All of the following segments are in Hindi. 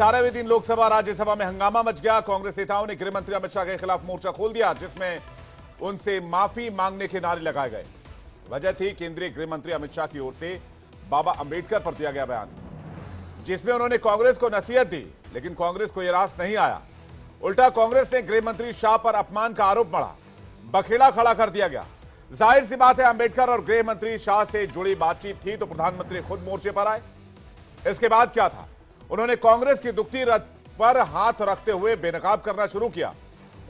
18वें दिन लोकसभा राज्यसभा में हंगामा मच गया। कांग्रेस नेताओं ने गृह मंत्री अमित शाह के खिलाफ मोर्चा खोल दिया, जिसमें उनसे माफी मांगने के नारे लगाए गए। वजह थी केंद्रीय गृह मंत्री अमित शाह की ओर से बाबा अंबेडकर पर दिया गया बयान, जिसमें उन्होंने कांग्रेस को नसीहत दी, लेकिन कांग्रेस को यह रास नहीं आया। उल्टा कांग्रेस ने गृह मंत्री शाह पर अपमान का आरोप मढ़ा, बखेड़ा खड़ा कर दिया गया। जाहिर सी बात है, अंबेडकर और गृह मंत्री शाह से जुड़ी बातचीत थी तो प्रधानमंत्री खुद मोर्चे पर आए। इसके बाद क्या था, उन्होंने कांग्रेस की दुखती रथ पर हाथ रखते हुए बेनकाब करना शुरू किया।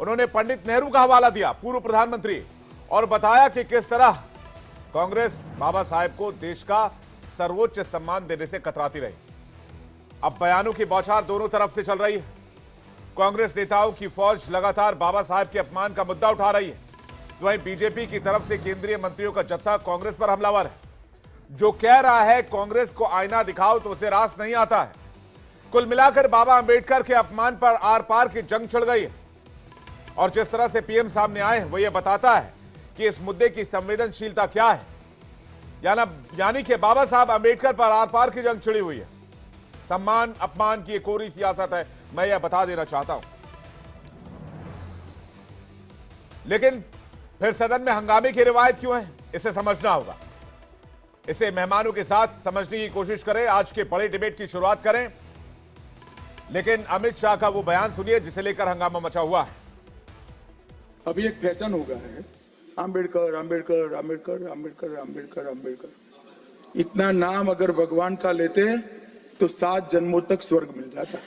उन्होंने पंडित नेहरू का हवाला दिया, पूर्व प्रधानमंत्री, और बताया कि किस तरह कांग्रेस बाबा साहेब को देश का सर्वोच्च सम्मान देने से कतराती रही। अब बयानों की बौछार दोनों तरफ से चल रही है। कांग्रेस नेताओं की फौज लगातार बाबा साहेब के अपमान का मुद्दा उठा रही है, तो वहीं बीजेपी की तरफ से केंद्रीय मंत्रियों का जत्था कांग्रेस पर हमलावर है, जो कह रहा है कांग्रेस को आईना दिखाओ तो उसे रास नहीं आता है। कुल मिलाकर बाबा अंबेडकर के अपमान पर आर पार की जंग छिड़ गई है, और जिस तरह से पीएम सामने आए वो ये बताता है कि इस मुद्दे की संवेदनशीलता क्या है। यानी कि बाबा साहब अंबेडकर पर आर पार की जंग छिड़ी हुई है। सम्मान अपमान की एक कोरी सियासत है, मैं यह बता देना चाहता हूं। लेकिन फिर सदन में हंगामे की रिवायत क्यों है, इसे समझना होगा। इसे मेहमानों के साथ समझने की कोशिश करें। आज के बड़े डिबेट की शुरुआत करें, लेकिन अमित शाह का वो बयान सुनिए जिसे लेकर हंगामा मचा हुआ है। अभी एक फैशन हो गया है, अंबेडकर अंबेडकर अंबेडकर अंबेडकर अंबेडकर अंबेडकर। इतना नाम अगर भगवान का लेते हैं तो 7 जन्मों तक स्वर्ग मिल जाता।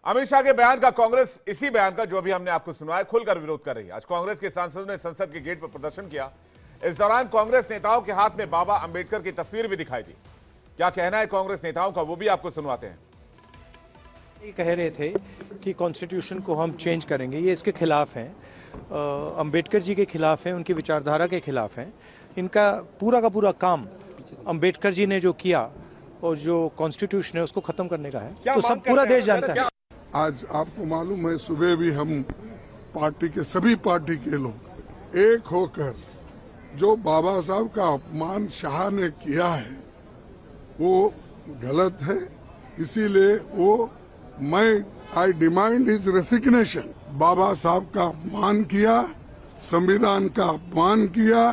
अमित शाह के बयान का कांग्रेस, इसी बयान का जो अभी हमने आपको सुनाया, खुलकर विरोध कर रही है। आज कांग्रेस के सांसदों ने संसद के गेट पर प्रदर्शन किया। इस दौरान कांग्रेस नेताओं के हाथ में बाबा अंबेडकर की तस्वीर भी दिखाई दी। क्या कहना है कांग्रेस नेताओं का, वो भी आपको सुनवाते हैं। ये कह रहे थे कि कॉन्स्टिट्यूशन को हम चेंज करेंगे, ये इसके खिलाफ हैं, अंबेडकर जी के खिलाफ हैं, उनकी विचारधारा के खिलाफ हैं। इनका पूरा का पूरा काम अंबेडकर जी ने जो किया और जो कॉन्स्टिट्यूशन है उसको खत्म करने का है, तो सब पूरा देश जानता है। आज आपको मालूम है, सुबह भी हम पार्टी के सभी पार्टी के लोग एक होकर जो बाबा साहब का अपमान शाह ने किया है वो गलत है, इसीलिए आई डिमांड हिज रेसिग्नेशन। बाबा साहब का अपमान किया, संविधान का अपमान किया,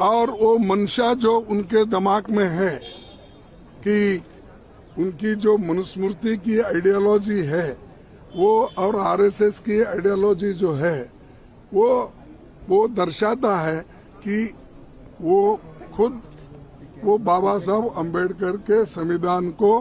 और वो मंशा जो उनके दिमाग में है कि उनकी जो मनुस्मृति की आइडियोलॉजी है वो और आरएसएस की आइडियोलॉजी जो है वो दर्शाता है कि वो खुद वो बाबा साहब अंबेडकर के संविधान को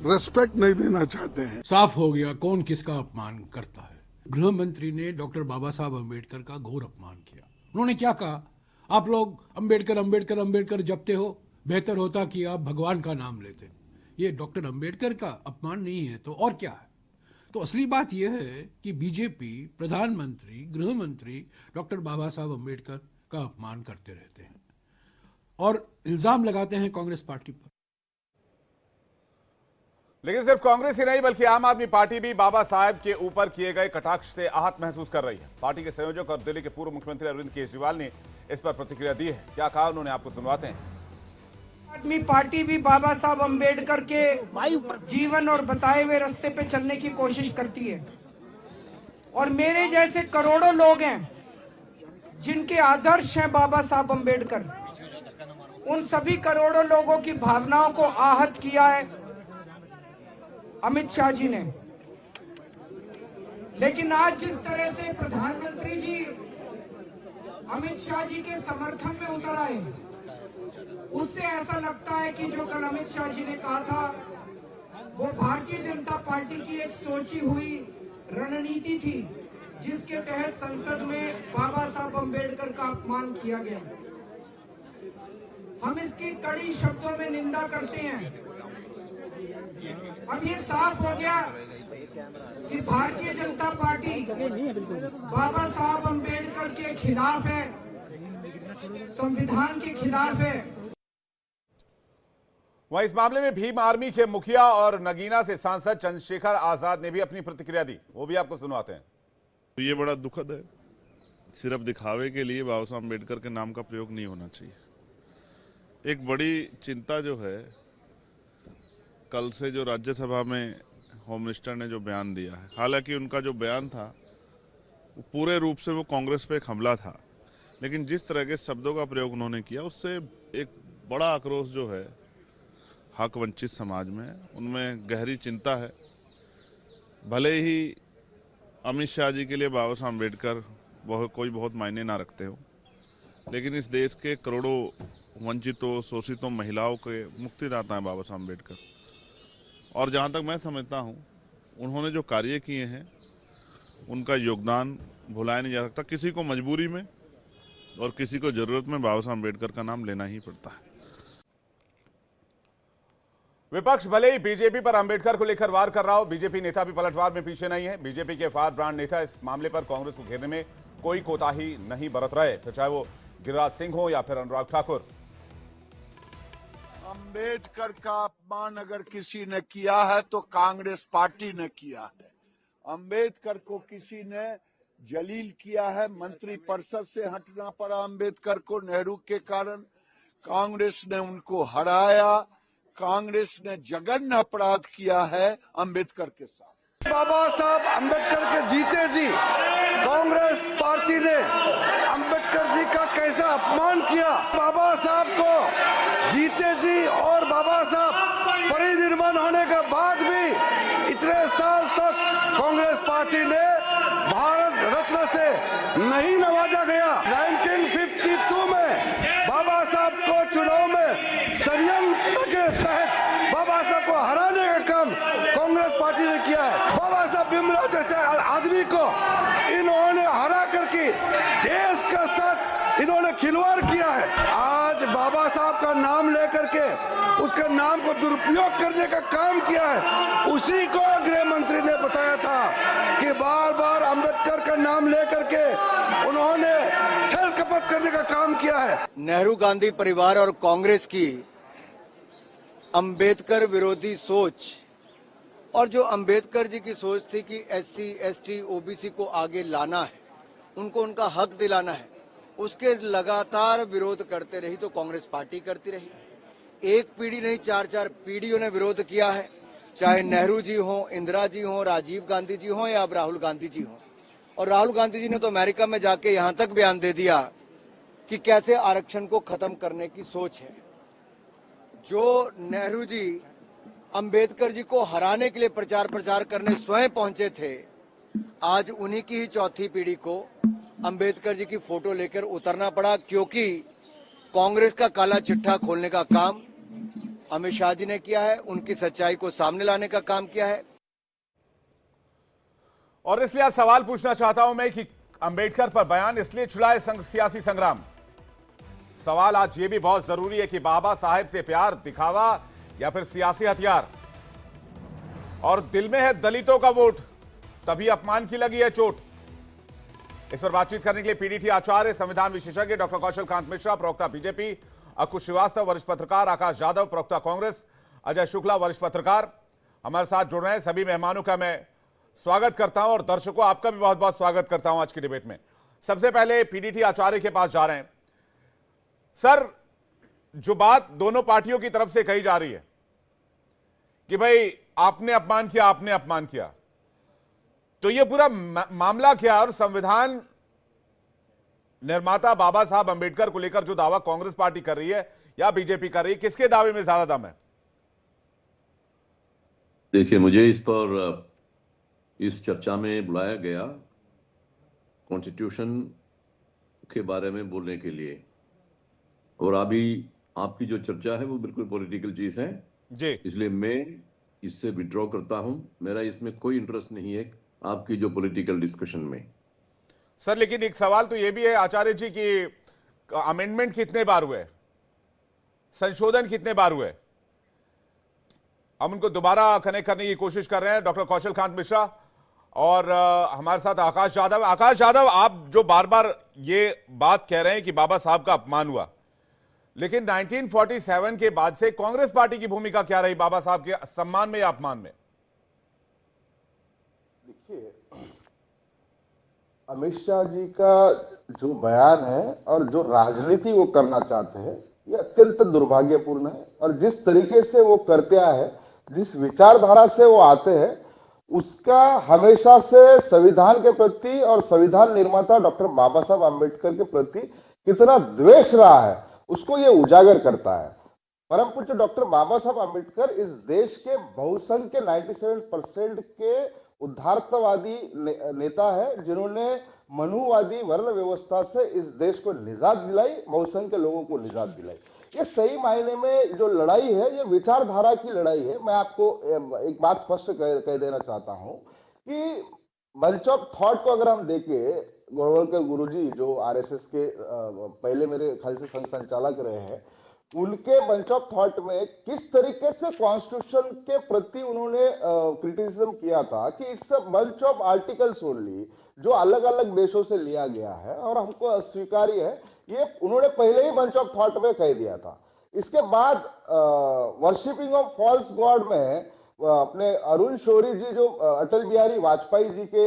रेस्पेक्ट नहीं देना चाहते हैं। साफ हो गया कौन किसका अपमान करता है। गृह मंत्री ने डॉक्टर बाबा साहब अंबेडकर का घोर अपमान किया। उन्होंने क्या कहा, आप लोग अंबेडकर अंबेडकर अंबेडकर जपते हो, बेहतर होता कि आप भगवान का नाम लेते। ये डॉक्टर अंबेडकर का अपमान नहीं है तो और क्या है। तो असली बात यह है कि बीजेपी, प्रधानमंत्री, गृह मंत्री डॉक्टर बाबा साहब अंबेडकर का अपमान करते रहते हैं और इल्जाम लगाते हैं कांग्रेस पार्टी पर। लेकिन सिर्फ कांग्रेस ही नहीं बल्कि आम आदमी पार्टी भी बाबा साहेब के ऊपर किए गए कटाक्ष से आहत महसूस कर रही है। पार्टी के संयोजक और दिल्ली के पूर्व मुख्यमंत्री अरविंद केजरीवाल ने इस पर प्रतिक्रिया दी है। क्या कहा उन्होंने, आपको सुनवाते हैं। आदमी पार्टी भी बाबा साहब अंबेडकर के जीवन और बताए हुए रास्ते पे चलने की कोशिश करती है, और मेरे जैसे करोड़ों लोग हैं जिनके आदर्श हैं बाबा साहब अंबेडकर। उन सभी करोड़ों लोगों की भावनाओं को आहत किया है अमित शाह जी ने। लेकिन आज जिस तरह से प्रधानमंत्री जी अमित शाह जी के समर्थन में उतर आए, उससे ऐसा लगता है कि जो कल अमित शाह जी ने कहा था वो भारतीय जनता पार्टी की एक सोची हुई रणनीति थी, जिसके तहत संसद में बाबा साहब अंबेडकर का अपमान किया गया। हम इसकी कड़ी शब्दों में निंदा करते हैं। अब ये साफ हो गया कि भारतीय जनता पार्टी बाबा साहब अंबेडकर के खिलाफ है, संविधान के खिलाफ है। वहीं इस मामले में भीम आर्मी के मुखिया और नगीना से सांसद चंद्रशेखर आजाद ने भी अपनी प्रतिक्रिया दी, वो भी आपको सुनवाते हैं। ये बड़ा दुखद है, सिर्फ दिखावे के लिए बाबा साहब अम्बेडकर के नाम का प्रयोग नहीं होना चाहिए। एक बड़ी चिंता जो है कल से जो राज्यसभा में होम मिनिस्टर ने जो बयान दिया है, हालांकि उनका जो बयान था वो पूरे रूप से वो कांग्रेस पे एक हमला था, लेकिन जिस तरह के शब्दों का प्रयोग उन्होंने किया उससे एक बड़ा आक्रोश जो है हक वंचित समाज में, उनमें गहरी चिंता है। भले ही अमित शाह जी के लिए बाबा साहब अम्बेडकर कोई बहुत मायने ना रखते हो, लेकिन इस देश के करोड़ों वंचितों शोषितों महिलाओं के मुक्तिदाता हैं बाबा साहब अम्बेडकर। और जहाँ तक मैं समझता हूँ उन्होंने जो कार्य किए हैं उनका योगदान भुलाया नहीं जा सकता। किसी को मजबूरी में और किसी को जरूरत में बाबा साहब अम्बेडकर का नाम लेना ही पड़ता है। विपक्ष भले ही बीजेपी पर अंबेडकर को लेकर वार कर रहा हो, बीजेपी नेता भी पलटवार में पीछे नहीं है। बीजेपी के फायर ब्रांड नेता इस मामले पर कांग्रेस को घेरने में कोई कोताही नहीं बरत रहे, फिर चाहे वो गिरिराज सिंह हो या फिर अनुराग ठाकुर। अंबेडकर का अपमान अगर किसी ने किया है तो कांग्रेस पार्टी ने किया है। अंबेडकर को किसी ने जलील किया है, मंत्री परिषद से हटना पड़ा अंबेडकर को नेहरू के कारण। कांग्रेस ने उनको हराया, कांग्रेस ने जघन्य अपराध किया है अंबेडकर के साथ। बाबा साहब अंबेडकर के जीते जी कांग्रेस पार्टी ने अंबेडकर जी का कैसा अपमान किया। बाबा साहब को जीते जी और बाबा साहब परिनिर्वाण होने के बाद भी इतने साल तक कांग्रेस पार्टी ने भारत रत्न से नहीं नवाजा गया। 1952 में बाबा साहब को चुनाव में षड्यंत्र के तहत बाबा साहब को हराने का काम कांग्रेस पार्टी ने किया है। बाबा साहब भीमराव जैसे आदमी को इन्होंने हरा करके देश के साथ इन्होंने खिलवाड़ किया है। आज बाबा साहब का नाम लेकर के उसके नाम को दुरुपयोग करने का काम किया है। उसी को गृह मंत्री ने बताया था कि बार बार अंबेडकर का नाम लेकर के उन्होंने छल कपट करने का काम किया है। नेहरू गांधी परिवार और कांग्रेस की अंबेडकर विरोधी सोच और जो अंबेडकर जी की सोच थी कि SC, ST, OBC को आगे लाना है, उनको उनका हक दिलाना है, उसके लगातार विरोध करते रही तो कांग्रेस पार्टी करती रही। एक पीढ़ी नहीं 4-4 पीढ़ियों ने विरोध किया है, चाहे नेहरू जी हो, इंदिरा जी हो, राजीव गांधी जी हो या अब राहुल गांधी जी हो। और राहुल गांधी जी ने तो अमेरिका में जाके यहाँ तक बयान दे दिया कि कैसे आरक्षण को खत्म करने की सोच है। जो नेहरू जी अंबेडकर जी को हराने के लिए प्रचार करने स्वयं पहुंचे थे, आज उन्हीं की ही चौथी पीढ़ी को अंबेडकर जी की फोटो लेकर उतरना पड़ा, क्योंकि कांग्रेस का काला चिट्ठा खोलने का काम अमित शाह जी ने किया है, उनकी सच्चाई को सामने लाने का काम किया है। और इसलिए आज सवाल पूछना चाहता हूं मैं कि अंबेडकर पर बयान इसलिए छुड़ाए सियासी संग्राम। सवाल आज ये भी बहुत जरूरी है कि बाबा साहेब से प्यार दिखावा या फिर सियासी हथियार। और दिल में है दलितों का वोट, तभी अपमान की लगी है चोट। इस पर बातचीत करने के लिए पीडीटी आचार्य, संविधान विशेषज्ञ डॉक्टर कौशल कांत मिश्रा, प्रवक्ता बीजेपी, अकुश श्रीवास्तव, वरिष्ठ पत्रकार, आकाश यादव, प्रवक्ता कांग्रेस, अजय शुक्ला, वरिष्ठ पत्रकार, हमारे साथ जुड़ रहे हैं। सभी मेहमानों का मैं स्वागत करता हूं और दर्शकों आपका भी बहुत बहुत स्वागत करता हूं आज की डिबेट में। सबसे पहले पीडीटी आचार्य के पास जा रहे हैं। सर, जो बात दोनों पार्टियों की तरफ से कही जा रही है कि भाई आपने अपमान किया, आपने अपमान किया, तो ये पूरा मामला क्या? और संविधान निर्माता बाबा साहब अंबेडकर को लेकर जो दावा कांग्रेस पार्टी कर रही है या बीजेपी कर रही है, किसके दावे में ज्यादा दम है? देखिए, मुझे इस पर इस चर्चा में बुलाया गया कॉन्स्टिट्यूशन के बारे में बोलने के लिए, और अभी आपकी जो चर्चा है वो बिल्कुल पॉलिटिकल चीज है जी, इसलिए मैं इससे विड्रॉ करता हूं। मेरा इसमें कोई इंटरेस्ट नहीं है आपकी जो पॉलिटिकल डिस्कशन में। सर, लेकिन एक सवाल तो ये भी है आचार्य जी कि अमेंडमेंट कितने बार हुए, संशोधन कितने बार हुए? हम उनको दोबारा कनेक्ट करने की कोशिश कर रहे हैं। डॉक्टर कौशल कांत मिश्रा और हमारे साथ आकाश यादव। आकाश यादव, आप जो बार बार ये बात कह रहे हैं कि बाबा साहब का अपमान हुआ, लेकिन 1947 के बाद से कांग्रेस पार्टी की भूमिका क्या रही बाबा साहब के सम्मान में या अपमान में? देखिए, अमित शाह जी का जो बयान है और जो राजनीति वो करना चाहते हैं, ये अत्यंत दुर्भाग्यपूर्ण है। और जिस तरीके से वो करते आए हैं, जिस विचारधारा से वो आते हैं उसका हमेशा से संविधान के प्रति और संविधान निर्माता डॉक्टर बाबा साहब आम्बेडकर के प्रति कितना द्वेष रहा है उसको ये उजागर करता है। परम पूज्य डॉक्टर बाबा साहब आम्बेडकर इस देश के बहुसंख्य के 97% के उद्धारवादी नेता है जिन्होंने मनुवादी वर्ण व्यवस्था से इस देश को निजात दिलाई, बहुसंख्य लोगों को निजात दिलाई। ये सही मायने में जो लड़ाई है ये विचारधारा की लड़ाई है। मैं आपको एक बात स्पष्ट कह देना चाहता हूं कि बंच ऑफ थॉट को अगर हम देखें, गोरवलकर गुरुजी जो आरएसएस के पहले मेरे ख्याल से संघ संचालक रहे हैं, उनके बंच ऑफ थॉट में किस तरीके से कॉन्स्टिट्यूशन के प्रति उन्होंने क्रिटिसिज्म किया था कि it's a bunch of articles only, जो अलग अलग देशों से लिया गया है और हमको अस्वीकार्य है, ये उन्होंने पहले ही बंच ऑफ थॉट में कह दिया था। इसके बाद वर्शिपिंग ऑफ फॉल्स गॉड में अपने अरुण शौरी जी जो अटल बिहारी वाजपेयी जी के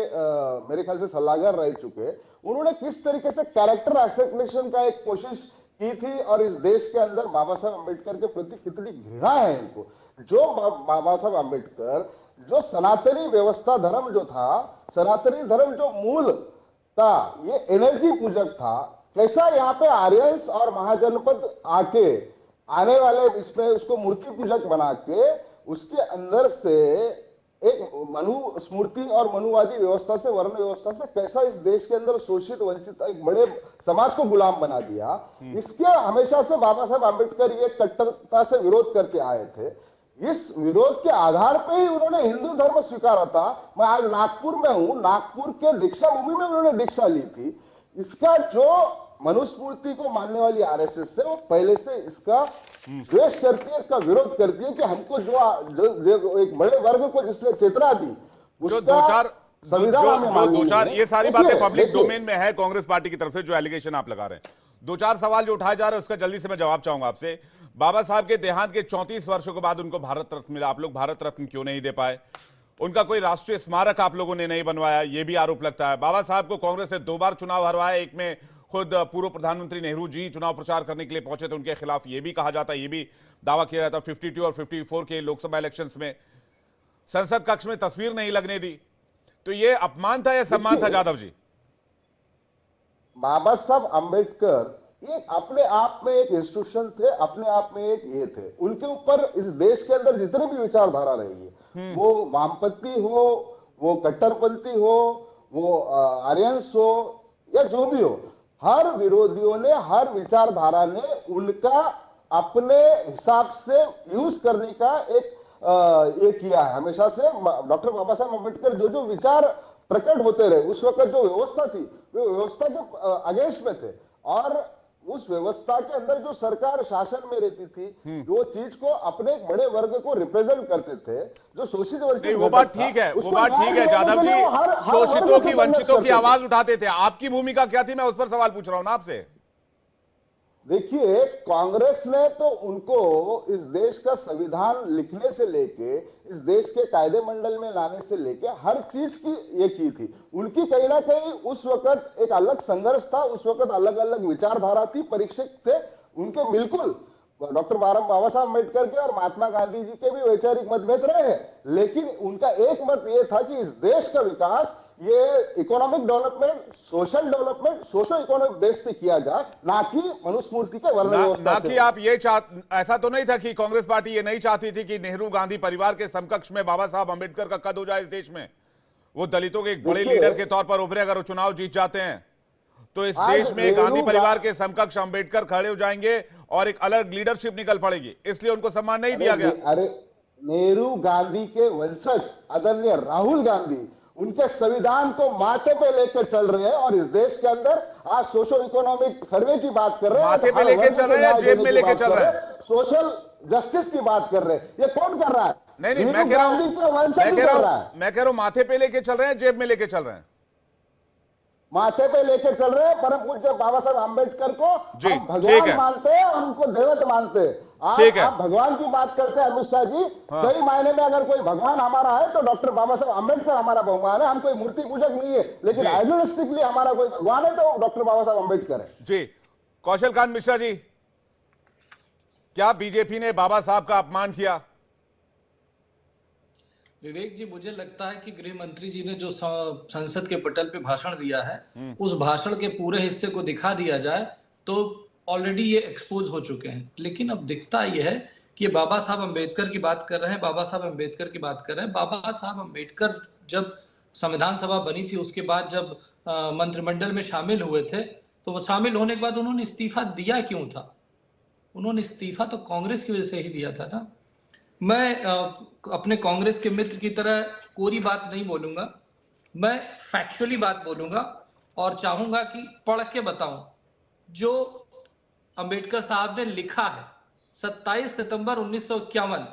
मेरे ख्याल से सलाहकार रह चुके, उन्होंने किस तरीके से कैरेक्टर असैसिनेशन का एक कोशिश की थी और इस देश के अंदर बाबा साहब अम्बेडकर के प्रति कितनी घृणा है इनको। जो बाबा साहब अम्बेडकर जो सनातनी व्यवस्था धर्म जो था, सनातनी धर्म जो मूल था, ये एनर्जी पूजक था, कैसा यहाँ पे आर्यंस और महाजनपद आने वाले इसमें उसको मूर्ति पूजक बना के उसके अंदर से एक मनु स्मृति और मनुवादी व्यवस्था से, वर्ण व्यवस्था से कैसा इस देश के अंदर शोषित वंचित एक बड़े समाज को गुलाम बना दिया। इसके हमेशा से बाबा साहब आम्बेडकर ये कट्टरता से विरोध करते आए थे। इस विरोध के आधार पे ही उन्होंने हिंदू धर्म स्वीकारा था। मैं आज नागपुर में हूं, नागपुर के दीक्षा भूमि में उन्होंने दीक्षा ली थी। इसका जो मनुस्मृति को मानने वाली आरएसएस से वो पहले से इसका द्वेष करती है, इसका विरोध करती है कि हमको जो एक बड़े वर्ग को जिसने चेतना दी, जो दो चार ये सारी बातें पब्लिक डोमेन में है कांग्रेस पार्टी की तरफ से जो एलिगेशन आप लगा रहे हैं, दो चार सवाल जो उठाए जा रहे हैं उसका जल्दी से मैं जवाब चाहूंगा आपसे। बाबा साहब के देहांत के 34 वर्षों के बाद उनको भारत रत्न मिला, आप लोग भारत रत्न क्यों नहीं दे पाए? उनका कोई राष्ट्रीय स्मारक आप लोगों ने नहीं बनवाया, ये भी आरोप लगता है। बाबा साहब को कांग्रेस ने 2 बार चुनाव हरवाया, एक में खुद पूर्व प्रधानमंत्री नेहरू जी चुनाव प्रचार करने के लिए पहुंचे थे, उनके खिलाफ ये भी कहा जाता है, ये भी दावा किया जाता 52 और 54 के लोकसभा इलेक्शंस में संसद कक्ष में तस्वीर नहीं लगने दी। तो ये अपमान था या सम्मान था जादव जी? बाबा साहब आम्बेडकर ये अपने आप में एक इंस्टीट्यूशन थे, अपने आप में एक ये थे। उनके ऊपर इस देश के अंदर जितने भी विचारधारा रही है, वो वामपंथी हो, वो कट्टरपंथी हो, वो आर्यंस हो या जो भी हो, हर विरोधियों ने, हर विचारधारा ने उनका अपने हिसाब से यूज करने का एक ये किया है। हमेशा से डॉक्टर बाबा साहब अम्बेडकर जो विचार प्रकट होते रहे, उस वक्त जो व्यवस्था थी वो व्यवस्था के अगेंस्ट में थे और उस व्यवस्था के अंदर जो सरकार शासन में रहती थी, जो चीज को अपने बड़े वर्ग को रिप्रेजेंट करते थे, जो शोषित वंचित, वो बात ठीक है, वो बात ठीक है जादव जी, शोषितों की वंचितों की आवाज उठाते थे। आपकी भूमिका क्या थी, मैं उस पर सवाल पूछ रहा हूं ना आपसे। देखिए, कांग्रेस ने तो उनको इस देश का संविधान लिखने से लेके, इस देश के कायदे मंडल में लाने से लेके हर चीज की ये की थी। उनकी कहीं ना कहीं उस वक्त एक अलग संघर्ष था, उस वक्त अलग अलग विचारधारा थी, परीक्षक थे उनके। बिल्कुल डॉक्टर बाबा साहब अम्बेडकर के और महात्मा गांधी जी के भी वैचारिक मतभेद रहे हैं, लेकिन उनका एक मत ये था कि इस देश का विकास ये economic development, social development, socio economic base पे किया जाए, ना कि मनुस्मृति के वर्ण व्यवस्था से। कि आप ये ऐसा तो नहीं था कि कांग्रेस पार्टी ये नहीं चाहती थी कि नेहरू गांधी परिवार के समकक्ष में बाबा साहब अम्बेडकर का कद हो जाए इस देश में? वो दलितों के एक बड़े लीडर के तौर पर उभरे, अगर वो चुनाव जीत जाते हैं तो इस देश में गांधी परिवार के समकक्ष अम्बेडकर खड़े हो जाएंगे और एक अलग लीडरशिप निकल पड़ेगी, इसलिए उनको सम्मान नहीं दिया गया। अरे नेहरू गांधी के वंशज आदरणीय राहुल गांधी उनके संविधान को माथे पे लेकर चल रहे हैं और इस देश के अंदर आज सोशो इकोनॉमिक सर्वे की बात कर रहे हैं, माथे पे लेके चल रहे हैं, जेब में लेके चल रहे हैं, सोशल जस्टिस की बात कर रहे हैं। ये कौन कर रहा है? नहीं, मैं कह रहा हूं माथे पे लेके चल रहे हैं, जेब में लेके चल रहे हैं। माथे पे लेके चल रहे हैं परम पूज्य बाबा साहब आम्बेडकर को हम भगवान मानते हैं और उनको देवता मानते हैं। आप भगवान की बात करते हैं अमित शाह जी, सही मायने में अगर कोई भगवान हमारा है तो डॉक्टर बाबा साहब आम्बेडकर हमारा भगवान है। हम कोई मूर्ति पूजक नहीं है, लेकिन आइडियलिस्टिकली हमारा कोई भगवान है तो डॉक्टर बाबा साहब आम्बेडकर है। जी कौशल कांत मिश्रा जी, क्या बीजेपी ने बाबा साहब का अपमान किया? विवेक जी, मुझे लगता है कि गृह मंत्री जी ने जो संसद के पटल पे भाषण दिया है, उस भाषण के पूरे हिस्से को दिखा दिया जाए तो ऑलरेडी ये एक्सपोज हो चुके हैं। लेकिन अब दिखता यह है कि बाबा साहब अम्बेडकर की बात कर रहे हैं, बाबा साहब अम्बेडकर की बात कर रहे हैं। बाबा साहब अम्बेडकर जब संविधान सभा बनी थी, उसके बाद जब मंत्रिमंडल में शामिल हुए थे, तो वो शामिल होने के बाद उन्होंने इस्तीफा दिया क्यों था? उन्होंने इस्तीफा तो कांग्रेस की वजह से ही दिया था ना। मैं अपने कांग्रेस के मित्र की तरह कोरी बात नहीं बोलूंगा, मैं फैक्चुअली बात बोलूंगा और चाहूंगा कि पढ़ के बताऊं। जो अंबेडकर साहब ने लिखा है 27 सितंबर 1951,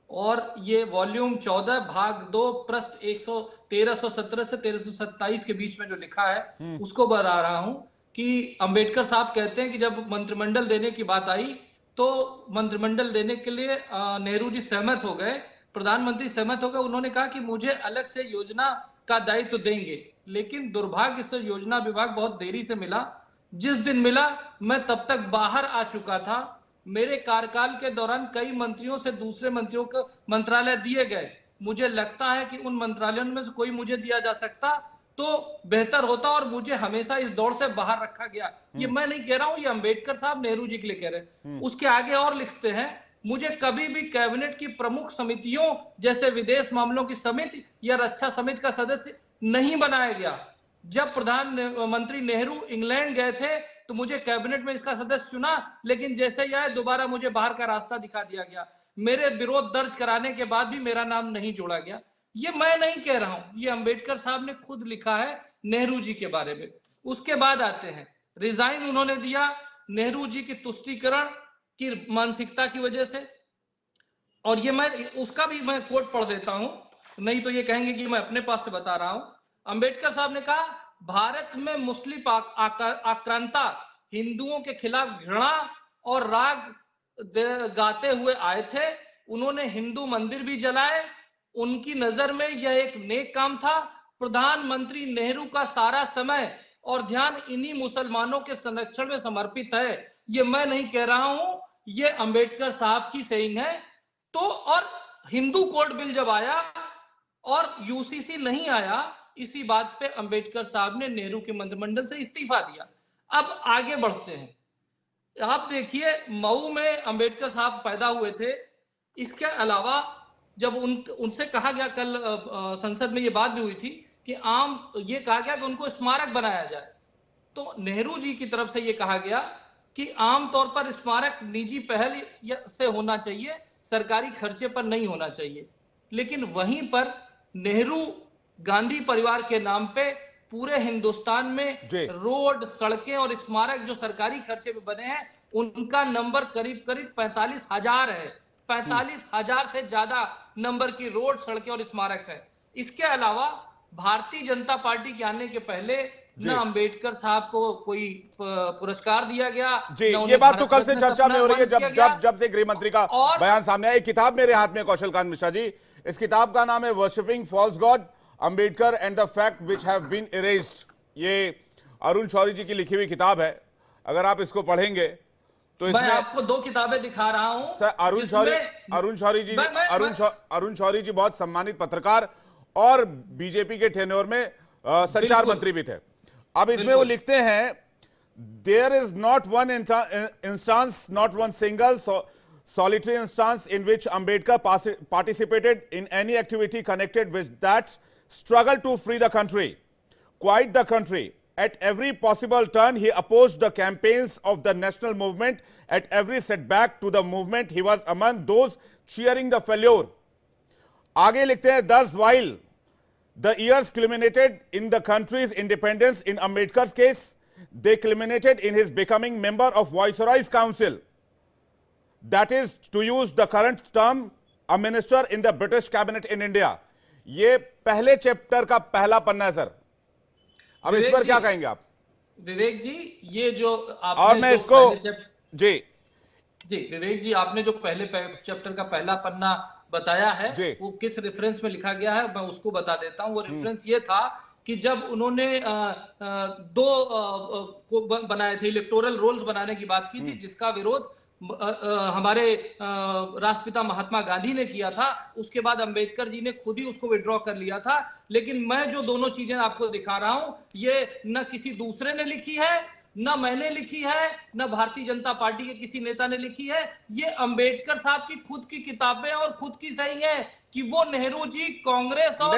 और ये वॉल्यूम 14 भाग 2 पृष्ठ 1317 से 1327 के बीच में जो लिखा है उसको बता रहा हूं कि अंबेडकर साहब कहते हैं कि जब मंत्रिमंडल देने की बात आई तो मंत्रिमंडल देने के लिए नेहरू जी सहमत हो गए, प्रधानमंत्री सहमत हो गए। उन्होंने कहा कि मुझे अलग से योजना का दायित्व देंगे, लेकिन दुर्भाग्य से योजना विभाग बहुत देरी से मिला। जिस दिन मिला मैं तब तक बाहर आ चुका था। मेरे कार्यकाल के दौरान कई मंत्रियों से दूसरे मंत्रियों को मंत्रालय दिए गए। मुझे लगता है कि उन मंत्रालयों में से कोई मुझे दिया जा सकता तो बेहतर होता, और मुझे हमेशा इस दौड़ से बाहर रखा गया। ये मैं नहीं कह रहा हूं, ये अंबेडकर साहब नेहरू जी के लिए कह रहे हैं। उसके आगे और लिखते हैं, मुझे कभी भी कैबिनेट की प्रमुख समितियों जैसे विदेश मामलों की समिति या रक्षा समिति का सदस्य नहीं बनाया गया। जब प्रधानमंत्री नेहरू इंग्लैंड गए थे तो मुझे कैबिनेट में इसका सदस्य चुना, लेकिन जैसे ही आए दोबारा मुझे बाहर का रास्ता दिखा दिया गया। मेरे विरोध दर्ज कराने के बाद भी मेरा नाम नहीं जोड़ा गया। ये मैं नहीं कह रहा हूं, ये अंबेडकर साहब ने खुद लिखा है नेहरू जी के बारे में। उसके बाद आते हैं, रिजाइन उन्होंने दिया नेहरू जी की तुष्टीकरण की मानसिकता की वजह से। और ये मैं उसका भी मैं कोट पढ़ देता हूं, नहीं तो ये कहेंगे कि मैं अपने पास से बता रहा हूं। अंबेडकर साहब ने कहा, भारत में मुस्लिम आक्रांता हिंदुओं के खिलाफ घृणा और राग गाते हुए आए थे। उन्होंने हिंदू मंदिर भी जलाए। उनकी नजर में यह एक नेक काम था। प्रधानमंत्री नेहरू का सारा समय और ध्यान इन्हीं मुसलमानों के संरक्षण में समर्पित है। ये मैं नहीं कह रहा हूं, ये अंबेडकर साहब की सेइंग है। तो और हिंदू कोड बिल जब आया और यूसीसी नहीं आया, इसी बात पे अंबेडकर साहब ने नेहरू के मंत्रिमंडल से इस्तीफा दिया। अब आगे बढ़ते हैं। आप देखिए, मऊ में अंबेडकर साहब पैदा हुए थे। इसके अलावा जब उनसे कहा गया, कल संसद में ये बात भी हुई थी कि ये कहा गया कि उनको स्मारक बनाया जाए, तो नेहरू जी की तरफ से ये कहा गया कि आमतौर पर स्मारक निजी पहल से होना चाहिए, सरकारी खर्चे पर नहीं होना चाहिए। लेकिन वहीं पर नेहरू गांधी परिवार के नाम पे पूरे हिंदुस्तान में रोड, सड़कें और स्मारक जो सरकारी खर्चे पे बने हैं, उनका नंबर करीब करीब 45,000 है। 45,000 से ज्यादा नंबर की रोड, सड़कें और स्मारक है। इसके अलावा भारतीय जनता पार्टी के आने के पहले न अंबेडकर साहब को कोई पुरस्कार दिया गया जी। ये बात तो कल से चर्चा में हो रही है, जब से गृह मंत्री का बयान सामने आया। एक किताब मेरे हाथ में, कौशल कांत मिश्रा जी, इस किताब का नाम है worshipping false god, Ambedkar and the fact which have been erased. ये अरुण शौरी जी की लिखी हुई किताब है। अगर आप इसको पढ़ेंगे तो इसमें मैं आपको 2 किताबें दिखा रहा हूं। सर, अरुण शौरी जी बहुत सम्मानित पत्रकार और बीजेपी के टेन्योर में संचार मंत्री भी थे। अब इसमें वो लिखते हैं, there is not one instance, not one single solitary instance in which Ambedkar participated in any activity connected with that struggle to free the country, quite the country. At every possible turn, he opposed the campaigns of the national movement. At every setback to the movement, he was among those cheering the failure. आगे लिखते हैं, thus while the years culminated in the country's independence, in Ambedkar's case, they culminated in his becoming member of Viceroy's Council. That is, to use the current term, a minister in the British cabinet in India. ये पहले चैप्टर का पहला पन्ना है सर। अब इस पर क्या कहेंगे आप? विवेक जी, ये जो आपने और मैं इसको जी विवेक जी, आपने जो पहले चैप्टर का पहला पन्ना बताया है, वो किस रेफरेंस में लिखा गया है, मैं उसको बता देता हूं। वो रेफरेंस ये था कि जब उन्होंने 2 बनाए थे, इलेक्टोरल रोल्स बनाने की बात की थी, जिसका विरोध हमारे राष्ट्रपिता महात्मा गांधी ने किया था, उसके बाद अंबेडकर जी ने खुद ही उसको विड्रॉ कर लिया था। लेकिन मैं जो दोनों चीजें आपको दिखा रहा हूं, ये न किसी दूसरे ने लिखी है, न मैंने लिखी है, न भारतीय जनता पार्टी के किसी नेता ने लिखी है। ये अंबेडकर साहब की खुद की किताबें और खुद की सही है कि वो नेहरू जी कांग्रेस और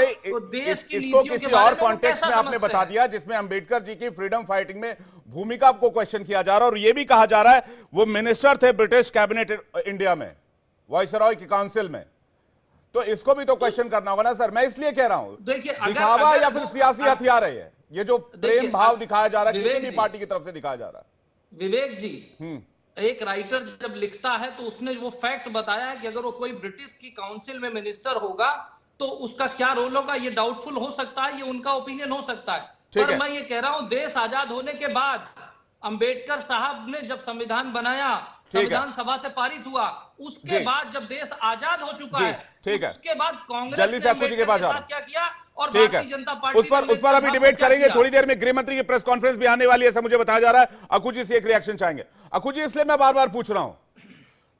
देश की इसको नीतियों किसी के बारे और में वो कॉन्टेक्स्ट कैसा में आपने समझते बता हैं। दिया जिसमें अंबेडकर जी की फ्रीडम फाइटिंग में भूमिका को क्वेश्चन किया जा रहा है, और यह भी कहा जा रहा है वो मिनिस्टर थे ब्रिटिश कैबिनेट इंडिया में, वाइसरॉय की काउंसिल में। तो इसको भी तो क्वेश्चन करना होगा ना सर। मैं इसलिए कह रहा हूं, दिखावा या फिर सियासी हथियार है ये जो प्रेम भाव दिखाया जा रहा है किसी भी पार्टी की तरफ से दिखाया जा रहा है। विवेक जी, एक राइटर जब लिखता है तो उसने वो फैक्ट बताया है कि अगर वो कोई ब्रिटिश की काउंसिल में मिनिस्टर होगा तो उसका क्या रोल होगा, ये डाउटफुल हो सकता है, ये उनका ओपिनियन हो सकता है। पर मैं ये कह रहा हूं, देश आजाद होने के बाद अंबेडकर साहब ने जब संविधान बनाया, संविधान सभा से पारित हुआ, उसके बाद जब देश आजाद हो चुका है, उसके बाद कांग्रेस जल्दी से अक्कू जी के पास आ क्या किया और ठीक है, भारतीय जनता पार्टी उस पर अभी डिबेट करेंगे। थोड़ी देर में गृह मंत्री की प्रेस कॉन्फ्रेंस भी आने वाली है, ऐसा मुझे बताया जा रहा है। अक्कू जी से एक रिएक्शन चाहेंगे। अक्कू जी, इसलिए मैं बार बार पूछ रहा हूं,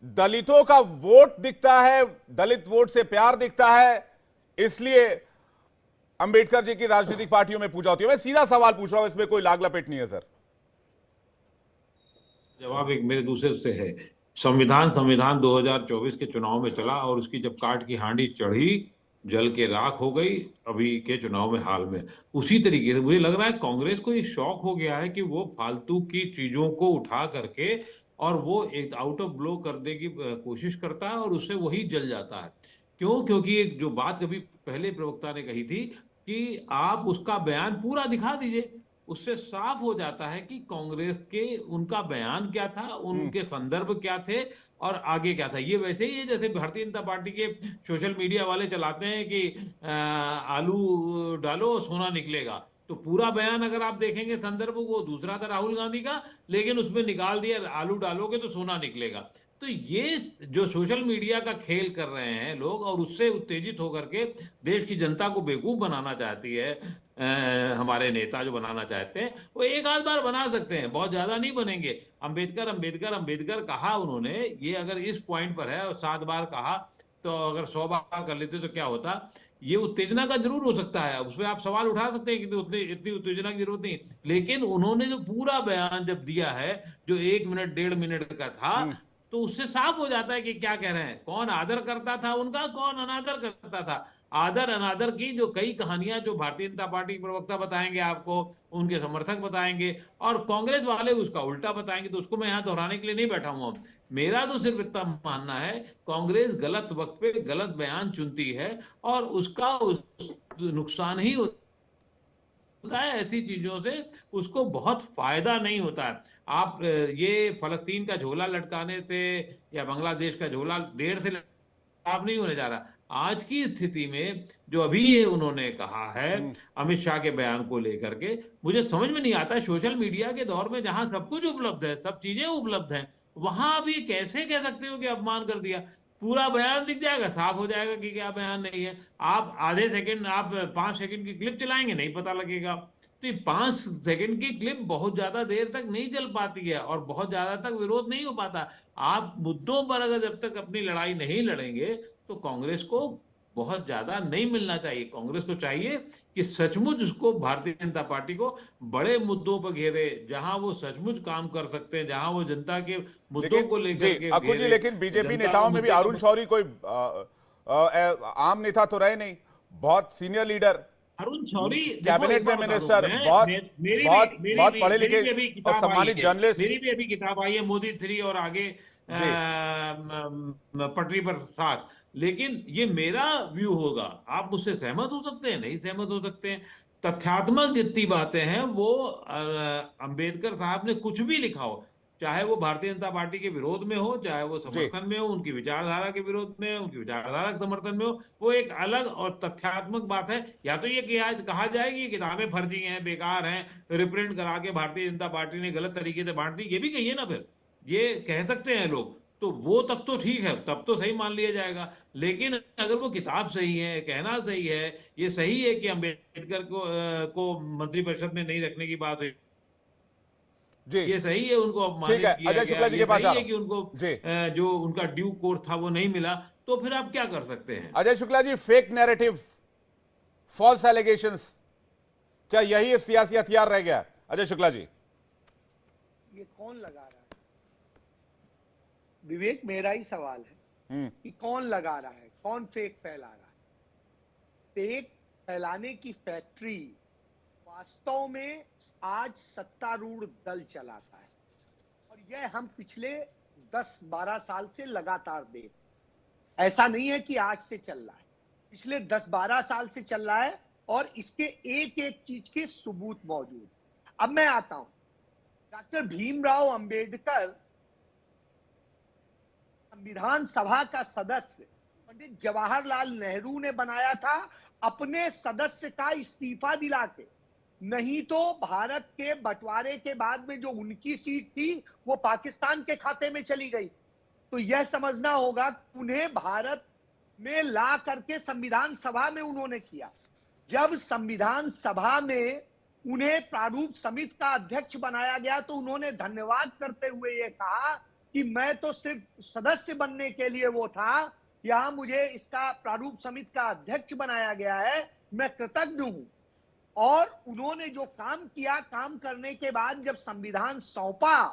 दलितों का वोट दिखता है, दलित वोट से प्यार दिखता है, इसलिए अंबेडकर जी की राजनीतिक पार्टियों में पूजा होती है। मैं सीधा सवाल पूछ रहा हूं, इसमें कोई लाग लपेट नहीं है सर। जवाब एक मेरे दूसरे से है। संविधान 2024 के चुनाव में चला और उसकी जब काट की हांडी चढ़ी, जल के राख हो गई अभी के चुनाव में हाल में। उसी तरीके से मुझे लग रहा है कांग्रेस को ये शौक हो गया है कि वो फालतू की चीजों को उठा करके और वो एक आउट ऑफ ब्लो करने की कोशिश करता है और उससे वही जल जाता है। क्यों? क्योंकि एक जो बात कभी पहले प्रवक्ता ने कही थी कि आप उसका बयान पूरा दिखा दीजिए, उससे साफ हो जाता है कि कांग्रेस के उनका बयान क्या था, उनके संदर्भ क्या थे और आगे क्या था। ये वैसे ही है जैसे भारतीय जनता पार्टी के सोशल मीडिया वाले चलाते हैं कि आलू डालो सोना निकलेगा। तो पूरा बयान अगर आप देखेंगे संदर्भ वो दूसरा था राहुल गांधी का, लेकिन उसमें निकाल दिया आलू डालोगे तो सोना निकलेगा। तो ये जो सोशल मीडिया का खेल कर रहे हैं लोग और उससे उत्तेजित होकर के देश की जनता को बेवकूफ बनाना चाहती है, हमारे नेता जो बनाना चाहते हैं वो एक आध बार बना सकते हैं, बहुत ज्यादा नहीं बनेंगे। अंबेडकर अंबेडकर अंबेडकर कहा उन्होंने, ये अगर इस पॉइंट पर है और 7 बार कहा तो अगर 100 बार कर लेते तो क्या होता। ये उत्तेजना का जरूर हो सकता है, उसमें आप सवाल उठा सकते हैं कि इतनी उत्तेजना की जरूरत नहीं, लेकिन उन्होंने जो पूरा बयान जब दिया है जो 1 मिनट 1.5 मिनट का था तो उससे साफ हो जाता है कि क्या कह रहे हैं, कौन आदर करता था उनका, कौन अनादर करता था। आदर अनादर की जो कई कहानियां जो भारतीय जनता पार्टी के प्रवक्ता बताएंगे आपको, उनके समर्थक बताएंगे और कांग्रेस वाले उसका उल्टा बताएंगे, तो उसको मैं यहाँ दोहराने के लिए नहीं बैठा हूं। मेरा तो सिर्फ इतना मानना है कांग्रेस गलत वक्त पे गलत बयान चुनती है और उसका नुकसान ही होता है। ऐसी चीजों से उसको बहुत फायदा नहीं होता है। आप ये फलस्तीन का झोला लटकाने से या बांग्लादेश का झोला देर से लाभ नहीं होने जा रहा। आज की स्थिति में जो अभी ये उन्होंने कहा है अमित शाह के बयान को लेकर के, मुझे समझ में नहीं आता सोशल मीडिया के दौर में जहां सब कुछ उपलब्ध है, सब चीजें उपलब्ध हैं, वहां आप ये कैसे कह सकते हो कि अपमान कर दिया। पूरा बयान दिख जाएगा, साफ हो जाएगा कि क्या बयान नहीं है। आप आधे सेकंड, आप 5 सेकंड की क्लिप चलाएंगे, नहीं पता लगेगा। तो 5 सेकंड की क्लिप बहुत ज्यादा देर तक नहीं चल पाती है और बहुत ज्यादा तक विरोध नहीं हो पाता। आप मुद्दों पर अगर जब तक अपनी लड़ाई नहीं लड़ेंगे तो कांग्रेस को बहुत ज्यादा नहीं मिलना चाहिए। कांग्रेस को चाहिए कि सचमुच उसको भारतीय जनता पार्टी को बड़े मुद्दों पर घेरे, जहां वो सचमुच काम कर सकते हैं, जहां वो जनता के मुद्दों को लेकर के अक्कू जी, लेकिन बीजेपी नेताओं में भी अरुण शौरी कोई आम नेता तो रहे नहीं, बहुत senior leader, Arun Shourie cabinet में मिनिस्टर, बहुत पढ़े लिखे और सम्मानित जर्नलिस्ट। मेरी भी अभी किताब आई है मोदी 3 और आगे पटरी पर 7। लेकिन ये मेरा व्यू होगा, आप मुझसे सहमत हो सकते हैं, नहीं सहमत हो सकते हैं। तथ्यात्मक जितनी बातें हैं वो अंबेडकर साहब ने कुछ भी लिखा हो, चाहे वो भारतीय जनता पार्टी के विरोध में हो, चाहे वो समर्थन में हो, उनकी विचारधारा के विरोध में, उनकी विचारधारा के समर्थन में हो, वो एक अलग और तथ्यात्मक बात है। या तो ये कहा जाए कि किताबें फर्जी हैं, बेकार हैं, रिप्रिंट करा के भारतीय जनता पार्टी ने गलत तरीके से बांट दी, ये भी कहिए ना, फिर ये कह सकते हैं लोग, तो वो तब तो ठीक है, तब तो सही मान लिया जाएगा। लेकिन अगर वो किताब सही है, कहना सही है, ये सही है कि अंबेडकर को मंत्रिपरिषद में नहीं रखने की बात हुई, जी। ये सही है उनको अपमानित ठीक है, किया अजय गया, शुक्ला जी ये के पास सही आ है रहा कि उनको जी। जो उनका ड्यू कोर्स था वो नहीं मिला, तो फिर आप क्या कर सकते हैं? Ajay Shukla ji, fake narrative, false allegations, क्या यही सियासी हथियार रह गया? अजय शुक्ला जी, ये कौन लगा रहा है? विवेक, मेरा ही सवाल है कि कौन लगा रहा है, कौन फेक फैला रहा है? फेक फैलाने की फैक्ट्री वास्तव में आज सत्तारूढ़ दल चलाता है, और यह हम पिछले 10-12 साल से लगातार देख, ऐसा नहीं है कि आज से चल रहा है, पिछले 10-12 साल से चल रहा है, और इसके एक एक चीज के सबूत मौजूद। अब मैं आता हूं, डॉक्टर भीमराव अंबेडकर संविधान सभा का सदस्य पंडित जवाहरलाल नेहरू ने बनाया था अपने सदस्य का इस्तीफा दिला के, नहीं तो भारत के बंटवारे के बाद में जो उनकी सीट थी वो पाकिस्तान के खाते में चली गई। तो यह समझना होगा उन्हें भारत में ला करके संविधान सभा में उन्होंने किया। जब संविधान सभा में उन्हें प्रारूप समिति का अध्यक्ष बनाया गया तो उन्होंने धन्यवाद करते हुए ये कहा कि मैं तो सिर्फ सदस्य बनने के लिए वो था, यहां मुझे इसका प्रारूप समिति का अध्यक्ष बनाया गया है, मैं कृतज्ञ हूं। और उन्होंने जो काम किया, काम करने के बाद जब संविधान सौंपा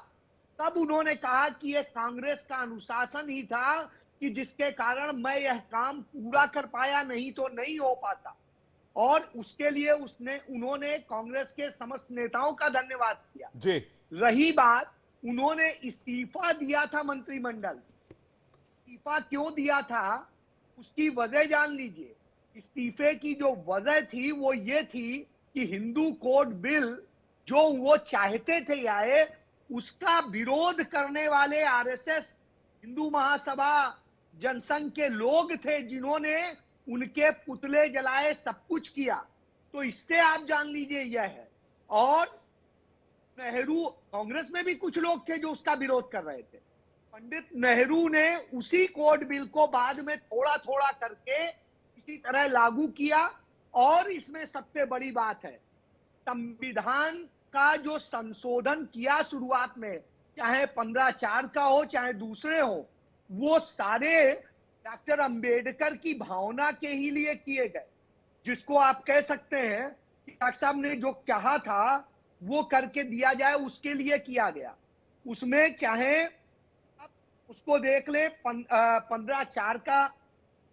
तब उन्होंने कहा कि यह कांग्रेस का अनुशासन ही था कि जिसके कारण मैं यह काम पूरा कर पाया, नहीं तो नहीं हो पाता। और उसके लिए उन्होंने कांग्रेस के समस्त नेताओं का धन्यवाद किया जी। रही बात, उन्होंने इस्तीफा दिया था मंत्रिमंडल, इस्तीफा क्यों दिया था उसकी वजह जान लीजिए। इस्तीफे की जो वजह थी वो ये थी कि हिंदू कोड बिल जो वो चाहते थे आए, उसका विरोध करने वाले आरएसएस, हिंदू महासभा, जनसंघ के लोग थे जिन्होंने उनके पुतले जलाए, सब कुछ किया। तो इससे आप जान लीजिए यह है। और नेहरू, कांग्रेस में भी कुछ लोग थे जो उसका विरोध कर रहे थे। पंडित नेहरू ने उसी कोड बिल को बाद में थोड़ा थोड़ा करके इसी तरह लागू किया। और इसमें सबसे बड़ी बात है, संविधान का जो संशोधन किया शुरुआत में, चाहे 15(4) का हो चाहे दूसरे हो, वो सारे डॉक्टर अंबेडकर की भावना के ही लिए किए गए, जिसको आप कह सकते हैं कि डॉक्टर साहब ने जो चाहा था वो करके दिया जाए, उसके लिए किया गया। उसमें चाहे आप उसको देख ले, 15(4) का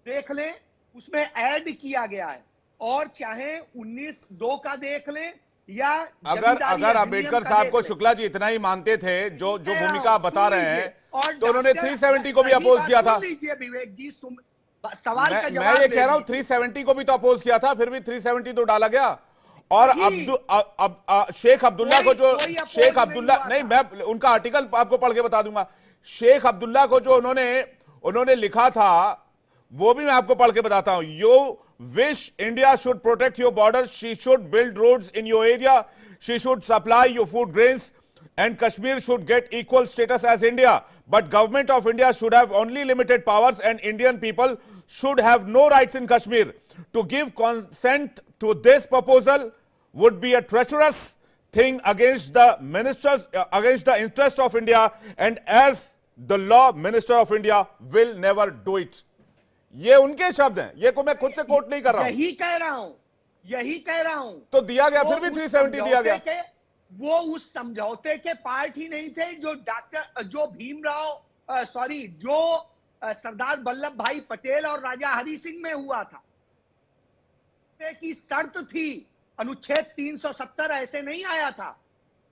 देख ले, उसमें ऐड किया गया है, और चाहे 19(2) का देख ले, या अगर अंबेडकर साहब को शुक्ला जी इतना ही मानते थे जो भूमिका आप बता रहे हैं, तो उन्होंने 370 को भी अपोज किया था। विवेक जी, सवाल का जवाब मैं ये कह रहा हूं 370 को भी तो अपोज किया था, फिर भी 370 तो डाला गया। और शेख अब्दुल्ला को जो शेख अब्दुल्ला नहीं, मैं उनका आर्टिकल आपको पढ़ के बता दूंगा। शेख अब्दुल्ला को जो उन्होंने लिखा था वो भी मैं आपको पढ़ के बताता हूं। You wish India should protect your borders, she should build roads in your area, she should supply your food grains, and Kashmir should get equal status as India. But government of India should have only limited powers and Indian people should have no rights in Kashmir. To give consent to this proposal would be a treacherous thing against the ministers, against the interest of India, and as the law minister of India will never do it. ये उनके शब्द हैं, ये को मैं खुद से कोट नहीं कर रहा हूं। यही कह रहा हूं। तो दिया गया, फिर भी 370 दिया गया। वो उस समझौते के पार्ट ही नहीं थे जो सरदार वल्लभ भाई पटेल और राजा हरि सिंह में हुआ था। की शर्त थी, अनुच्छेद 370 ऐसे नहीं आया था।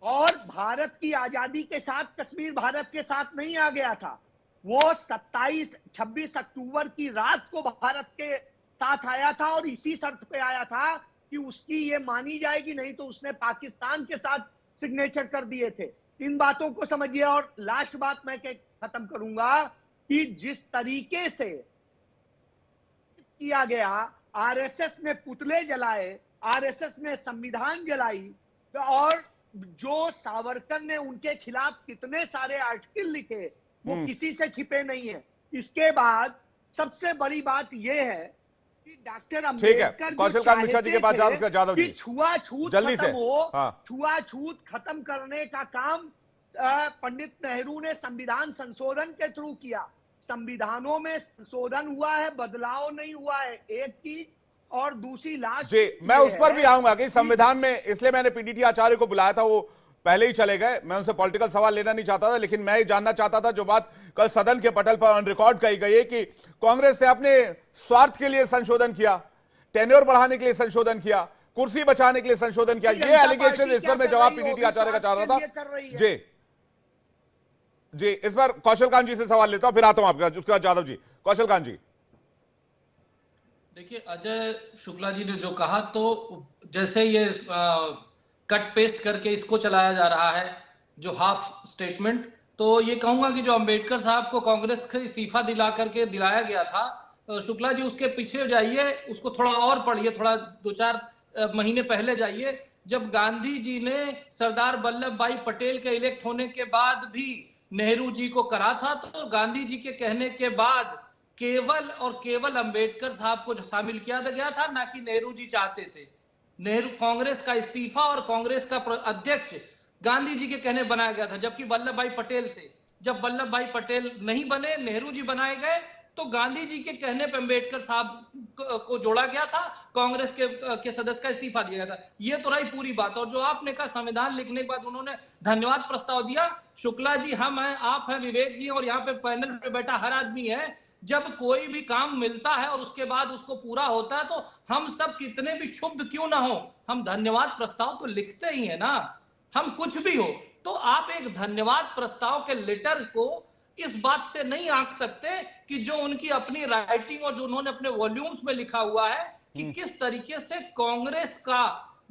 और भारत की आजादी के साथ कश्मीर भारत के साथ नहीं आ गया था, वो 26 अक्टूबर की रात को भारत के साथ आया था, और इसी शर्त पे आया था कि उसकी ये मानी जाएगी, नहीं तो उसने पाकिस्तान के साथ सिग्नेचर कर दिए थे। इन बातों को समझिए। और लास्ट बात मैं खत्म करूंगा कि जिस तरीके से किया गया, आरएसएस ने पुतले जलाए, आरएसएस ने संविधान जलाई, और जो सावरकर ने उनके खिलाफ कितने सारे आर्टिकल लिखे वो किसी से छिपे नहीं है। इसके बाद सबसे बड़ी बात यह है कि डॉक्टर अंबेडकर कौशल कांत मिश्रा जी के पास जादव जी, छुआछूत जल्दी से छुआछूत खत्म करने का काम पंडित नेहरू ने संविधान संशोधन के थ्रू किया। संविधानों में संशोधन हुआ है, बदलाव नहीं हुआ है, एक चीज। और दूसरी लास्ट जी, मैं उस पर भी आऊंगा कि संविधान में, इसलिए मैंने पीडीटी आचार्य को बुलाया था, वो पहले ही चले गए। मैं उनसे पॉलिटिकल सवाल लेना नहीं चाहता था, लेकिन मैं ये जानना चाहता था जो बात कल सदन के पटल पर ऑन रिकॉर्ड कही गई है कि कांग्रेस ने अपने स्वार्थ के लिए संशोधन किया, टेन्योर बढ़ाने के लिए संशोधन किया, कुर्सी बचाने के लिए संशोधन किया। ये एलिगेशन, इस पर मैं जवाब पीडीटी आचार्य का चाह रहा था। जी, इस पर कौशल कांत जी से सवाल लेता हूं, फिर आता हूं आपके पास, उसके बाद जादव जी। कौशल कांत जी, देखिए अजय शुक्ला जी ने जो कहा, तो जैसे ये कट पेस्ट करके इसको चलाया जा रहा है जो हाफ स्टेटमेंट, तो ये कहूंगा कि जो अंबेडकर साहब को कांग्रेस का इस्तीफा दिला करके दिलाया गया था, शुक्ला जी उसके पीछे जाइए, उसको थोड़ा और पढ़िए, थोड़ा 2-4 महीने पहले जाइए, जब गांधी जी ने सरदार वल्लभ भाई पटेल के इलेक्ट होने के बाद भी नेहरू जी को करा था, तो गांधी जी के कहने के बाद केवल और केवल अंबेडकर साहब को शामिल किया गया था, ना कि नेहरू जी चाहते थे। नेहरू कांग्रेस का इस्तीफा और कांग्रेस का अध्यक्ष गांधी जी के कहने बनाया गया था, जबकि वल्लभ भाई पटेल थे। जब वल्लभ भाई पटेल नहीं बने, नेहरू जी बनाए गए, तो गांधी जी के कहने पर अंबेडकर साहब को जोड़ा गया था, कांग्रेस के सदस्य का इस्तीफा दिया गया था। ये तो रही पूरी बात। और जो आपने कहा संविधान लिखने के बाद उन्होंने धन्यवाद प्रस्ताव दिया, शुक्ला जी, हम हैं, आप हैं, विवेक जी, और यहाँ पे पैनल पे बैठा हर आदमी है, जब कोई भी काम मिलता है और उसके बाद उसको पूरा होता है, तो हम सब कितने भी क्षुब्ध क्यों ना हो, हम धन्यवाद प्रस्ताव तो लिखते ही है ना। हम कुछ भी हो तो आप एक धन्यवाद प्रस्ताव के लेटर को इस बात से नहीं आंक सकते कि जो उनकी अपनी राइटिंग और जो उन्होंने अपने वॉल्यूम्स में लिखा हुआ है कि किस तरीके से कांग्रेस का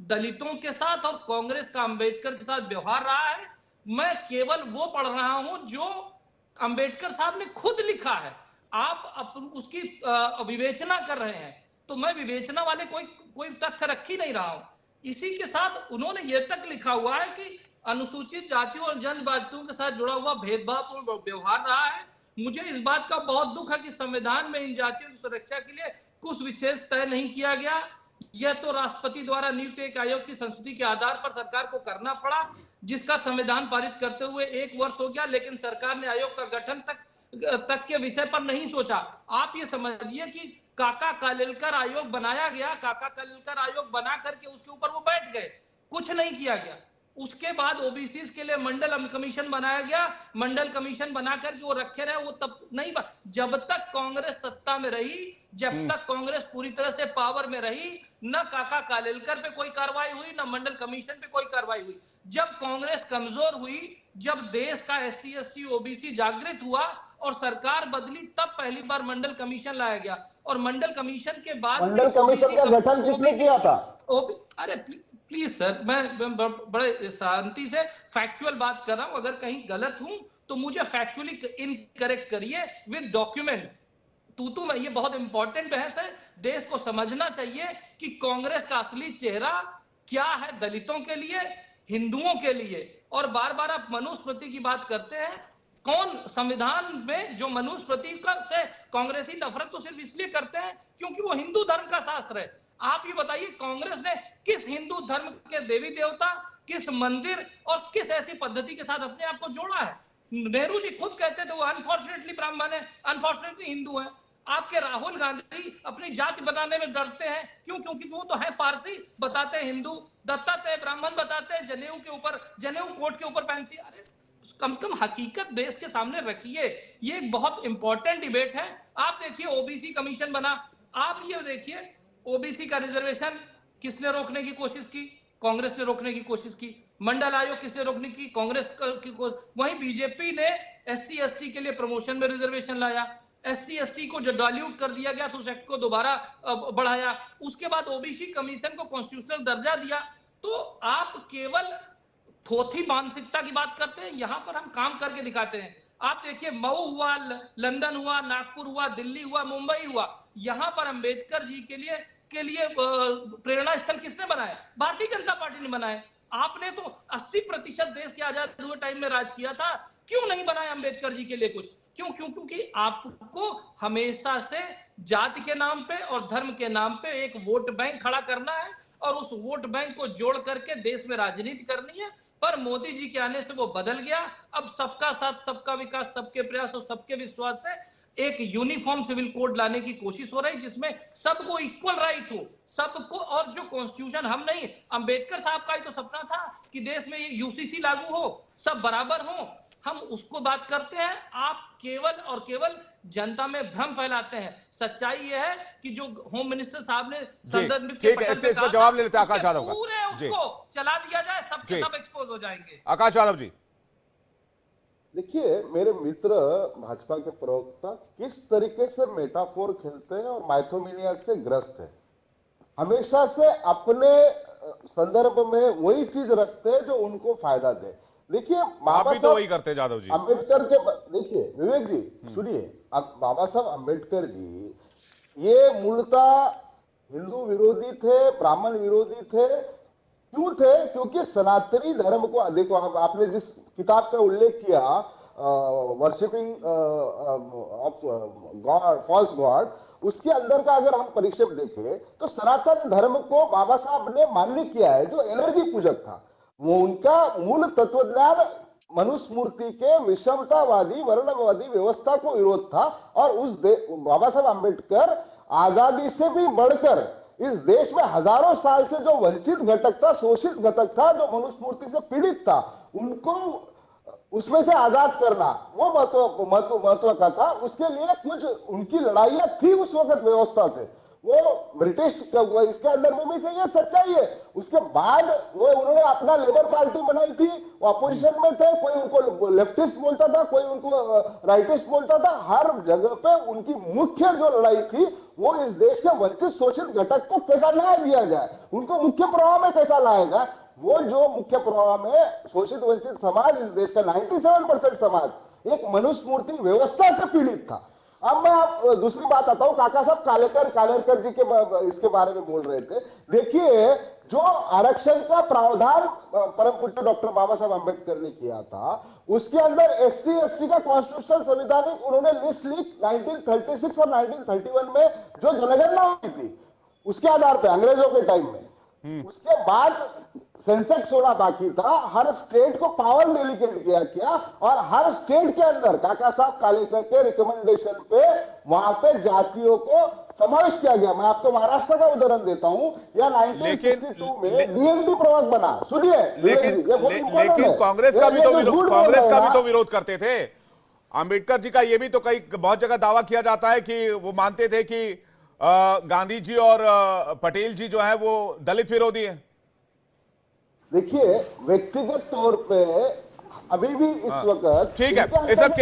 दलितों के साथ और कांग्रेस का अंबेडकर के साथ व्यवहार रहा है। मैं केवल वो पढ़ रहा हूं जो अंबेडकर साहब ने खुद लिखा है। आप उसकी विवेचना कर रहे हैं, तो मैं विवेचना वाले कोई तथ्य रख ही नहीं रहा हूं। इसी के साथ उन्होंने ये तक लिखा हुआ है कि अनुसूचित जातियों और जनजातियों के साथ जुड़ा हुआ भेदभावपूर्ण व्यवहार रहा है। मुझे इस बात का बहुत दुख है कि संविधान में इन जातियों की सुरक्षा के लिए कुछ विशेष तय नहीं किया गया। यह तो राष्ट्रपति द्वारा नियुक्त एक आयोग की संस्तुति के आधार पर सरकार को करना पड़ा, जिसका संविधान पारित करते हुए 1 वर्ष हो गया, लेकिन सरकार ने आयोग का गठन तक के विषय पर नहीं सोचा। आप ये समझिए कि काका कालेलकर आयोग बनाया गया, काका कालेलकर आयोग बना करके उसके ऊपर वो बैठ गए, कुछ नहीं किया गया। उसके बाद ओबीसी के लिए मंडल कमीशन बनाया गया, मंडल कमीशन बना करके वो रखे रहे, वो तब नहीं जब तक कांग्रेस सत्ता में रही, जब तक कांग्रेस पूरी तरह से पावर में रही, न काका कालेलकर पे कोई कार्रवाई हुई, न मंडल कमीशन पे कोई कार्रवाई हुई। जब कांग्रेस कमजोर हुई, जब देश का एसटी एसटी ओबीसी जागृत हुआ और सरकार बदली, तब पहली बार मंडल कमीशन लाया गया। और मंडल कमीशन के बाद मंडल कमीशन का गठन किसने किया था? अरे प्लीज सर, मैं बड़े शांति से फैक्चुअल बात कर रहा हूं। अगर कहीं गलत हूं तो मुझे फैक्चुअली इनकरेक्ट करिए विद डॉक्यूमेंट। तू में ये बहुत इंपॉर्टेंट बहस है। देश को समझना चाहिए कि कांग्रेस का असली चेहरा क्या है दलितों के लिए, हिंदुओं के लिए। और बार बार आप मनुस्मृति की बात करते हैं। कौन संविधान में जो मनुस्मृति से कांग्रेसी नफरत तो सिर्फ इसलिए करते हैं क्योंकि वो हिंदू धर्म का शास्त्र है। आप ये बताइए कांग्रेस ने किस हिंदू धर्म के देवी देवता, किस मंदिर और किस ऐसी पद्धति के साथ अपने आप को जोड़ा है? नेहरू जी खुद कहते थे वो अनफॉर्चुनेटली ब्राह्मण है, अनफॉर्चुनेटली हिंदू है। आपके राहुल गांधी अपनी जाति बताने में डरते हैं, क्यों? क्योंकि वो तो है पारसी, बताते हैं हिंदू, दत्तात्रेय ब्राह्मण बताते हैं, जनेऊ के ऊपर, जनेऊ कोट के ऊपर पहनती है। अरे कम से कम हकीकत देश के सामने रखिए। ये एक बहुत इंपॉर्टेंट डिबेट है। आप देखिए ओबीसी कमीशन बना, आप ये देखिए ओबीसी का रिजर्वेशन किसने रोकने की कोशिश की? कांग्रेस ने रोकने की कोशिश की। मंडल आयोग किसने रोकने की? कांग्रेस की। वहीं बीजेपी ने एससी एसटी के लिए प्रमोशन में रिजर्वेशन लाया, एससी एसटी को जो डाइल्यूट कर दिया गया तो उस एक्ट को दोबारा बढ़ाया। उसके बाद ओबीसी कमीशन को कॉन्स्टिट्यूशनल दर्जा दिया। तो आप केवल थोथी मानसिकता की बात करते हैं, यहां पर हम काम करके दिखाते हैं। आप देखिए मऊ हुआ, लंदन हुआ, नागपुर हुआ, दिल्ली हुआ, मुंबई हुआ, यहां पर अंबेडकर जी के लिए प्रेरणा स्थल किसने बनाया? भारतीय जनता पार्टी ने बनाया। आपने तो 80% देश के आजाद हुए टाइम में राज किया था, क्यों नहीं बनाया अंबेडकर जी के लिए कुछ? क्यों? क्योंकि आपको हमेशा से जाति के नाम पे और धर्म के नाम पे एक वोट बैंक खड़ा करना है और उस वोट बैंक को जोड़ करके देश में राजनीति करनी है। पर मोदी जी के आने से वो बदल गया। अब सबका साथ, सबका विकास, सबके प्रयास और सबके विश्वास से एक यूनिफॉर्म सिविल कोड लाने की कोशिश हो रही है, जिसमें सबको इक्वल राइट हो, सबको। और जो कॉन्स्टिट्यूशन हम नहीं, अंबेडकर साहब का ही तो सपना था कि देश में ये यूसीसी लागू हो, सब बराबर हो, हम उसको बात करते हैं। आप केवल और केवल जनता में भ्रम फैलाते हैं। सच्चाई यह है कि जो होम मिनिस्टर साहब ने संदर्भ के पटल पे कहा, जवाब ले लेते हैं आकाश यादव का। पूरे उसको चला दिया जाए, सबके सब एक्सपोज हो जाएंगे। आकाश यादव जी, देखिए मेरे मित्र भाजपा के प्रवक्ता किस तरीके से मेटाफोर खेलते हैं और माइथोमेनिया से ग्रस्त है। हमेशा से अपने संदर्भ में वही चीज रखते हैं जो उनको फायदा दे। देखिए आप भी तो वही करते हैं यादव जी। अम्बेडकर के, देखिए विवेक जी सुनिए, अब बाबा साहब अम्बेडकर जी ये मूलतः हिंदू विरोधी थे, ब्राह्मण विरोधी थे। क्यों थे? क्योंकि सनातनी धर्म को, देखो आपने जिस किताब का उल्लेख किया, worshipping of god, false god, उसके अंदर का अगर हम परिक्षेप देखें तो सनातन धर्म को बाबा साहब ने मान्य किया है, जो एनर्जी पूजक था। वो उनका मूल तत्वज्ञान मनुस्मृति के विषमतावादी वर्णवादी व्यवस्था को विरोध था। और उस बाबा साहब अम्बेडकर आजादी से भी बढ़कर इस देश में हजारों साल से जो वंचित घटक था, शोषित घटक था, जो मनुस्मृति से पीड़ित था, उनको उसमें से आजाद करना वो महत्व का था। उसके लिए कुछ उनकी लड़ाइयां थी उस वक्त व्यवस्था से, वो ब्रिटिश इसके अंदर में भी थे, ये सच्चाई है। उसके बाद वो उन्होंने अपना लेबर पार्टी बनाई थी, वो अपोजिशन में थे, कोई उनको लेफ्टिस्ट बोलता था, कोई उनको राइटिस्ट बोलता था। हर जगह पे उनकी मुख्य जो लड़ाई थी वो इस देश के वंचित शोषित घटक को कैसा न्याय दिया जाए, उनको मुख्य प्रवाह में कैसा लाया जाए। वो जो मुख्य प्रवाह में शोषित वंचित समाज, इस देश का 97% समाज एक मनुस्मृति व्यवस्था से पीड़ित था। अब मैं आप दूसरी बात आता हूं, काका साहब कालेकर जी के इसके बारे में बोल रहे थे। देखिए जो आरक्षण का प्रावधान परम पूज्य डॉक्टर बाबा साहब अम्बेडकर ने किया था, उसके अंदर SC/ST का कॉन्स्टिट्यूशनल संवैधानिक उन्होंने लिस्ट ली 1936 और 1931 में जो जनगणना हुई थी उसके आधार पर अंग्रेजों के टाइम में। उसके बाद सेंसेक्स होना बाकी था, हर स्टेट को पावर डेलीकेट किया और हर स्टेट के अंदर काका साहब कालेकर के रिकमेंडेशन पे वहां पे जातियों को समावेश किया गया। मैं आपको महाराष्ट्र का उदाहरण देता हूं, या 1962 में DMT प्रवर्तक बना। सुनिए, लेकिन कांग्रेस का भी तो विरोध करते थे। अंबेडकर जी का ये भी तो कई बहुत जगह दावा किया जाता है कि वो मानते थे कि गांधी जी और पटेल जी जो है वो दलित विरोधी हैं। देखिए व्यक्तिगत तौर पे अभी भी इस वक्त ठीक है, इस वक्त